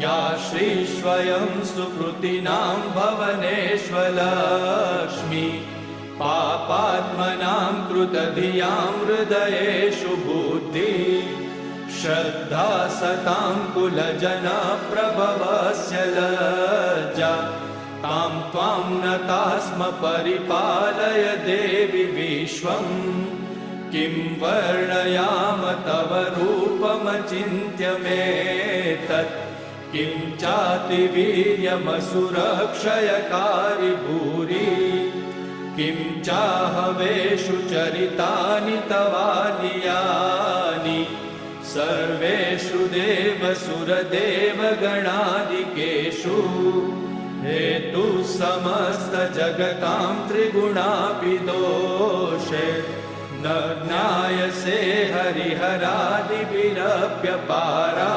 या श्रीस्वयं सुकृतिनां भवनेष्वलक्ष्मी पापात्मनां कृतधियां हृदयेषु बुद्धि श्रद्धा सतां कुलजनप्रभवस्य लज्जा तां त्वां नतास्म परिपालय देवि विश्वम् किं वर्णयाम तव रूपमचिन्त्यमेतत् किं चातिवीर्यमसुरक्षयकारि भूरि किं चाहवेषु चरितानि तवानियानि सर्वेषु देवसुरदेवगणादिकेषु हेतु समस्तजगतां त्रिगुणापि दोषे न ज्ञायसे हरिहरादिभिरप्यपारा